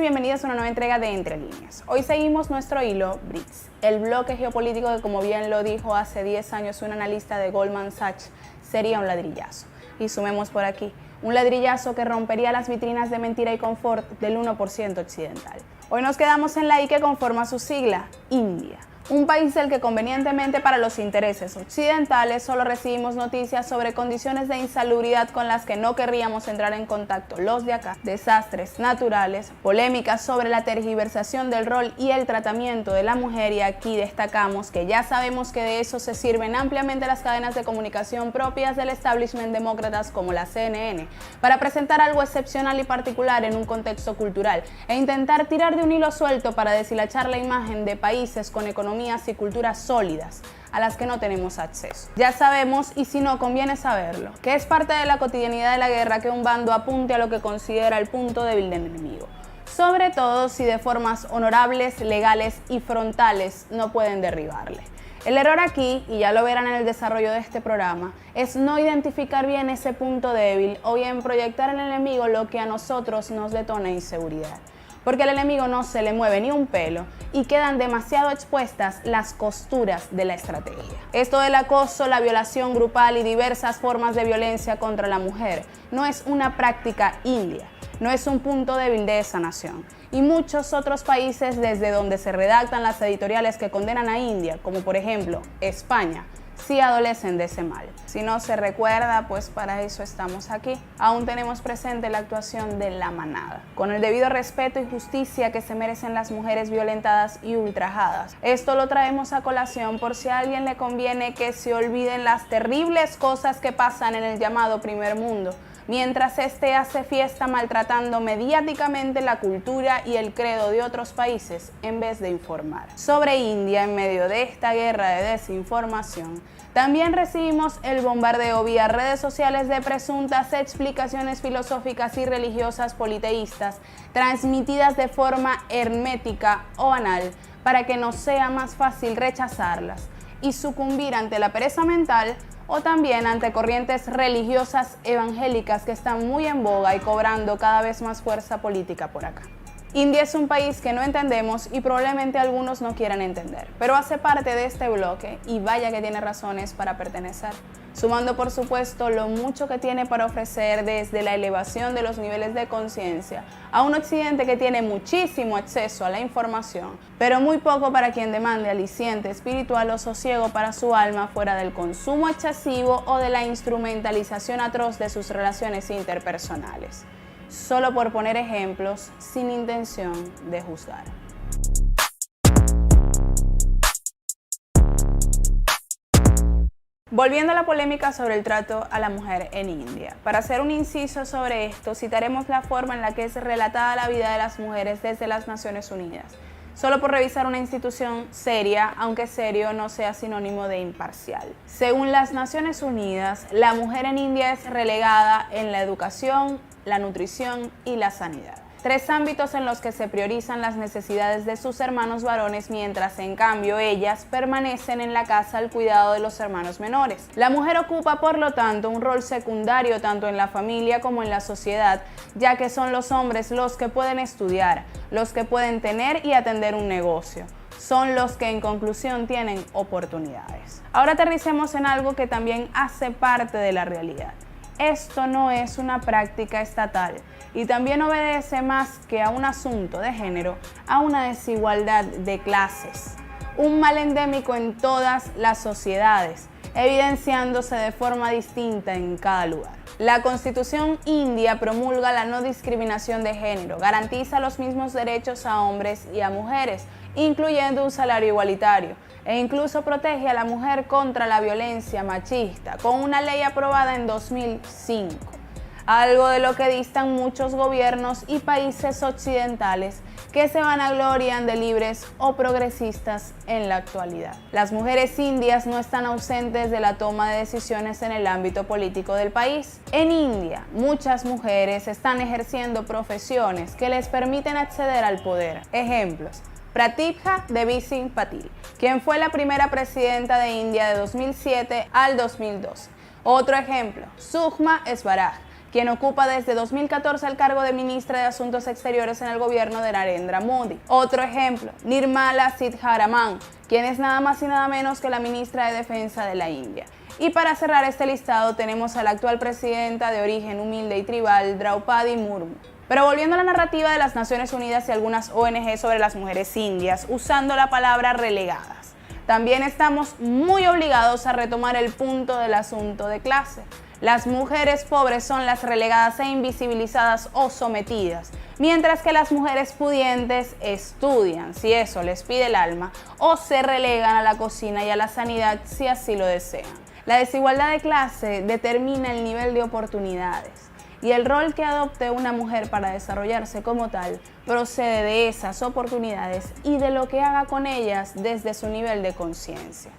bienvenidos a una nueva entrega de Entre Líneas. Hoy seguimos nuestro hilo BRICS, el bloque geopolítico que, como bien lo dijo hace 10 años un analista de Goldman Sachs, sería un ladrillazo. Y sumemos por aquí, un ladrillazo que rompería las vitrinas de mentira y confort del 1% occidental. Hoy nos quedamos en la I que conforma su sigla, India. Un país del que convenientemente para los intereses occidentales solo recibimos noticias sobre condiciones de insalubridad con las que no querríamos entrar en contacto los de acá, desastres naturales, polémicas sobre la tergiversación del rol y el tratamiento de la mujer, y aquí destacamos que ya sabemos que de eso se sirven ampliamente las cadenas de comunicación propias del establishment demócratas como la CNN para presentar algo excepcional y particular en un contexto cultural e intentar tirar de un hilo suelto para deshilachar la imagen de países con economías y culturas sólidas a las que no tenemos acceso. Ya sabemos, y si no conviene saberlo, que es parte de la cotidianidad de la guerra que un bando apunte a lo que considera el punto débil del enemigo, sobre todo si de formas honorables, legales y frontales no pueden derribarle. El error aquí, y ya lo verán en el desarrollo de este programa, es no identificar bien ese punto débil o bien proyectar en el enemigo lo que a nosotros nos detona inseguridad. Porque al enemigo no se le mueve ni un pelo y quedan demasiado expuestas las costuras de la estrategia. Esto del acoso, la violación grupal y diversas formas de violencia contra la mujer no es una práctica india, no es un punto débil de esa nación. Y muchos otros países desde donde se redactan las editoriales que condenan a India, como por ejemplo España, sí adolecen de ese mal. Si no se recuerda, pues para eso estamos aquí. Aún tenemos presente la actuación de la manada, con el debido respeto y justicia que se merecen las mujeres violentadas y ultrajadas. Esto lo traemos a colación por si a alguien le conviene que se olviden las terribles cosas que pasan en el llamado primer mundo, mientras este hace fiesta maltratando mediáticamente la cultura y el credo de otros países en vez de informar. Sobre India, en medio de esta guerra de desinformación, también recibimos el bombardeo vía redes sociales de presuntas explicaciones filosóficas y religiosas politeístas transmitidas de forma hermética o anal para que nos sea más fácil rechazarlas y sucumbir ante la pereza mental, o también ante corrientes religiosas evangélicas que están muy en boga y cobrando cada vez más fuerza política por acá. India es un país que no entendemos y probablemente algunos no quieran entender, pero hace parte de este bloque y vaya que tiene razones para pertenecer, sumando por supuesto lo mucho que tiene para ofrecer desde la elevación de los niveles de conciencia a un occidente que tiene muchísimo acceso a la información, pero muy poco para quien demande aliciente espiritual o sosiego para su alma fuera del consumo excesivo o de la instrumentalización atroz de sus relaciones interpersonales. Solo por poner ejemplos sin intención de juzgar. Volviendo a la polémica sobre el trato a la mujer en India, para hacer un inciso sobre esto, citaremos la forma en la que es relatada la vida de las mujeres desde las Naciones Unidas, solo por revisar una institución seria, aunque serio no sea sinónimo de imparcial. Según las Naciones Unidas, la mujer en India es relegada en la educación, la nutrición y la sanidad. 3 ámbitos en los que se priorizan las necesidades de sus hermanos varones, mientras en cambio ellas permanecen en la casa al cuidado de los hermanos menores. La mujer ocupa, por lo tanto, un rol secundario tanto en la familia como en la sociedad, ya que son los hombres los que pueden estudiar, los que pueden tener y atender un negocio. Son los que en conclusión tienen oportunidades. Ahora aterricemos en algo que también hace parte de la realidad. Esto no es una práctica estatal y también obedece más que a un asunto de género, a una desigualdad de clases, un mal endémico en todas las sociedades, evidenciándose de forma distinta en cada lugar. La Constitución india promulga la no discriminación de género, garantiza los mismos derechos a hombres y a mujeres, incluyendo un salario igualitario, e incluso protege a la mujer contra la violencia machista, con una ley aprobada en 2005, algo de lo que distan muchos gobiernos y países occidentales que se vanaglorian de libres o progresistas en la actualidad. Las mujeres indias no están ausentes de la toma de decisiones en el ámbito político del país. En India, muchas mujeres están ejerciendo profesiones que les permiten acceder al poder. Ejemplos: Pratibha Devi Singh Patil, quien fue la primera presidenta de India de 2007 al 2012. Otro ejemplo, Sushma Swaraj, quien ocupa desde 2014 el cargo de ministra de Asuntos Exteriores en el gobierno de Narendra Modi. Otro ejemplo, Nirmala Sitharaman, quien es nada más y nada menos que la ministra de Defensa de la India. Y para cerrar este listado tenemos a la actual presidenta de origen humilde y tribal, Draupadi Murmu. Pero volviendo a la narrativa de las Naciones Unidas y algunas ONG sobre las mujeres indias, usando la palabra relegadas, también estamos muy obligados a retomar el punto del asunto de clase. Las mujeres pobres son las relegadas e invisibilizadas o sometidas, mientras que las mujeres pudientes estudian, si eso les pide el alma, o se relegan a la cocina y a la sanidad si así lo desean. La desigualdad de clase determina el nivel de oportunidades y el rol que adopte una mujer para desarrollarse como tal procede de esas oportunidades y de lo que haga con ellas desde su nivel de conciencia.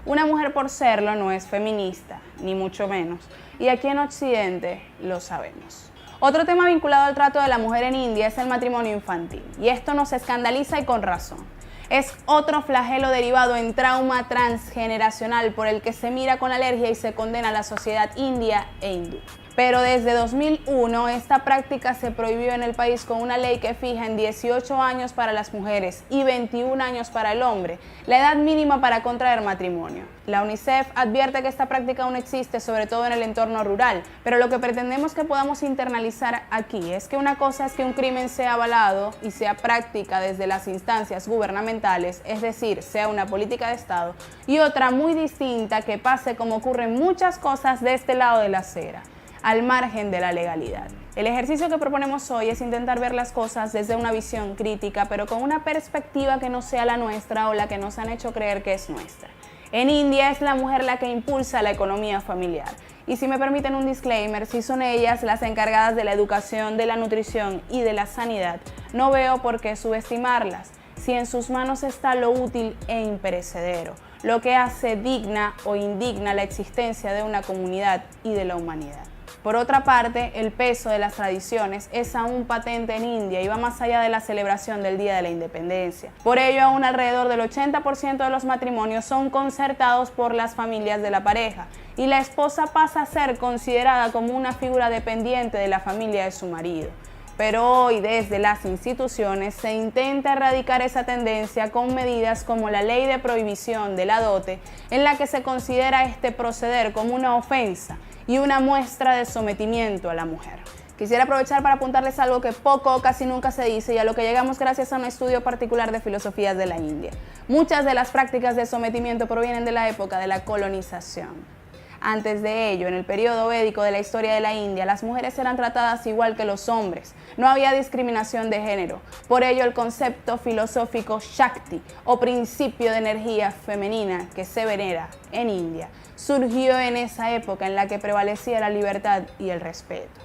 Una mujer por serlo no es feminista, ni mucho menos, y aquí en Occidente lo sabemos. Otro tema vinculado al trato de la mujer en India es el matrimonio infantil, y esto nos escandaliza y con razón. Es otro flagelo derivado en trauma transgeneracional por el que se mira con alergia y se condena a la sociedad india e hindú. Pero desde 2001 esta práctica se prohibió en el país con una ley que fija en 18 años para las mujeres y 21 años para el hombre, la edad mínima para contraer matrimonio. La UNICEF advierte que esta práctica aún existe, sobre todo en el entorno rural, pero lo que pretendemos que podamos internalizar aquí es que una cosa es que un crimen sea avalado y sea práctica desde las instancias gubernamentales, es decir, sea una política de Estado, y otra muy distinta que pase como ocurren muchas cosas de este lado de la acera, al margen de la legalidad. El ejercicio que proponemos hoy es intentar ver las cosas desde una visión crítica, pero con una perspectiva que no sea la nuestra o la que nos han hecho creer que es nuestra. En India es la mujer la que impulsa la economía familiar. Y si me permiten un disclaimer, si son ellas las encargadas de la educación, de la nutrición y de la sanidad, no veo por qué subestimarlas, si en sus manos está lo útil e imperecedero, lo que hace digna o indigna la existencia de una comunidad y de la humanidad. Por otra parte, el peso de las tradiciones es aún patente en India y va más allá de la celebración del Día de la Independencia. Por ello, aún alrededor del 80% de los matrimonios son concertados por las familias de la pareja y la esposa pasa a ser considerada como una figura dependiente de la familia de su marido. Pero hoy, desde las instituciones, se intenta erradicar esa tendencia con medidas como la ley de prohibición de la dote, en la que se considera este proceder como una ofensa y una muestra de sometimiento a la mujer. Quisiera aprovechar para apuntarles algo que poco o casi nunca se dice y a lo que llegamos gracias a un estudio particular de filosofías de la India. Muchas de las prácticas de sometimiento provienen de la época de la colonización. Antes de ello, en el periodo védico de la historia de la India, las mujeres eran tratadas igual que los hombres. No había discriminación de género. Por ello, el concepto filosófico Shakti, o principio de energía femenina que se venera en India, surgió en esa época en la que prevalecía la libertad y el respeto.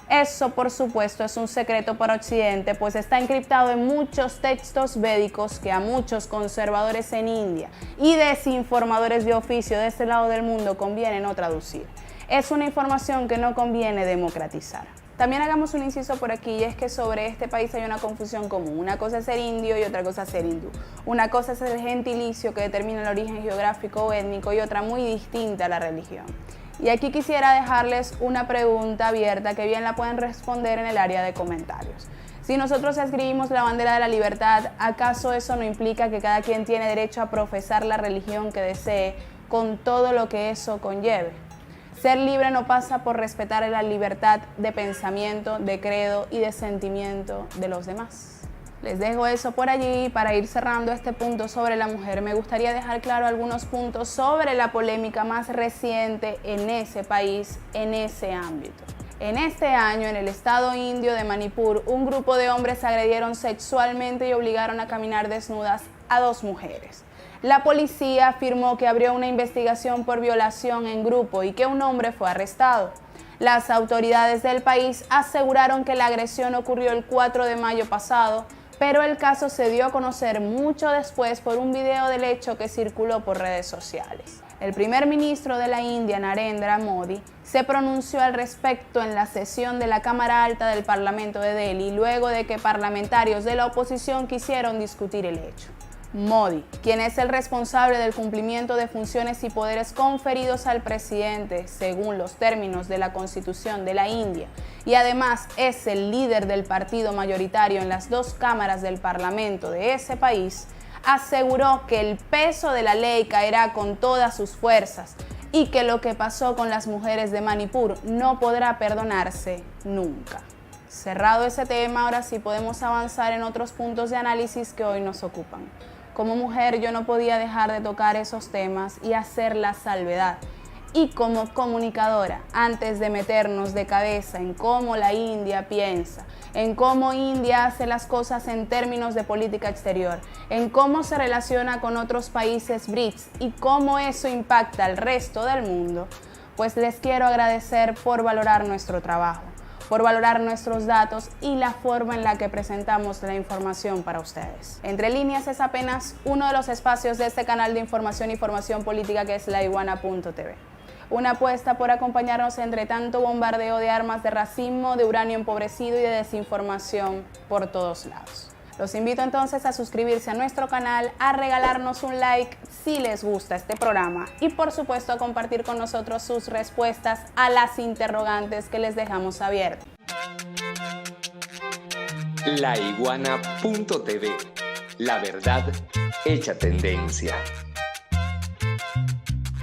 Eso, por supuesto, es un secreto para Occidente, pues está encriptado en muchos textos védicos que a muchos conservadores en India y desinformadores de oficio de este lado del mundo conviene no traducir. Es una información que no conviene democratizar. También hagamos un inciso por aquí, y es que sobre este país hay una confusión común. Una cosa es ser indio y otra cosa es ser hindú. Una cosa es el gentilicio que determina el origen geográfico o étnico y otra muy distinta a la religión. Y aquí quisiera dejarles una pregunta abierta que bien la pueden responder en el área de comentarios. Si nosotros escribimos la bandera de la libertad, ¿acaso eso no implica que cada quien tiene derecho a profesar la religión que desee con todo lo que eso conlleve? Ser libre no pasa por respetar la libertad de pensamiento, de credo y de sentimiento de los demás. Les dejo eso por allí. Para ir cerrando este punto sobre la mujer, me gustaría dejar claro algunos puntos sobre la polémica más reciente en ese país, en ese ámbito. En este año, en el estado indio de Manipur, un grupo de hombres agredieron sexualmente y obligaron a caminar desnudas a 2 mujeres. La policía afirmó que abrió una investigación por violación en grupo y que un hombre fue arrestado. Las autoridades del país aseguraron que la agresión ocurrió el 4 de mayo pasado, pero el caso se dio a conocer mucho después por un video del hecho que circuló por redes sociales. El primer ministro de la India, Narendra Modi, se pronunció al respecto en la sesión de la Cámara Alta del Parlamento de Delhi, luego de que parlamentarios de la oposición quisieron discutir el hecho. Modi, quien es el responsable del cumplimiento de funciones y poderes conferidos al presidente según los términos de la Constitución de la India, y además es el líder del partido mayoritario en las dos cámaras del Parlamento de ese país, aseguró que el peso de la ley caerá con todas sus fuerzas y que lo que pasó con las mujeres de Manipur no podrá perdonarse nunca. Cerrado ese tema, ahora sí podemos avanzar en otros puntos de análisis que hoy nos ocupan. Como mujer yo no podía dejar de tocar esos temas y hacer la salvedad. Y como comunicadora, antes de meternos de cabeza en cómo la India piensa, en cómo India hace las cosas en términos de política exterior, en cómo se relaciona con otros países BRICS y cómo eso impacta al resto del mundo, pues les quiero agradecer por valorar nuestro trabajo, por valorar nuestros datos y la forma en la que presentamos la información para ustedes. Entre Líneas es apenas uno de los espacios de este canal de información y formación política que es laiguana.tv. Una apuesta por acompañarnos entre tanto bombardeo de armas de racismo, de uranio empobrecido y de desinformación por todos lados. Los invito entonces a suscribirse a nuestro canal, a regalarnos un like si les gusta este programa y por supuesto a compartir con nosotros sus respuestas a las interrogantes que les dejamos abiertas. Laiguana.tv. La verdad hecha tendencia.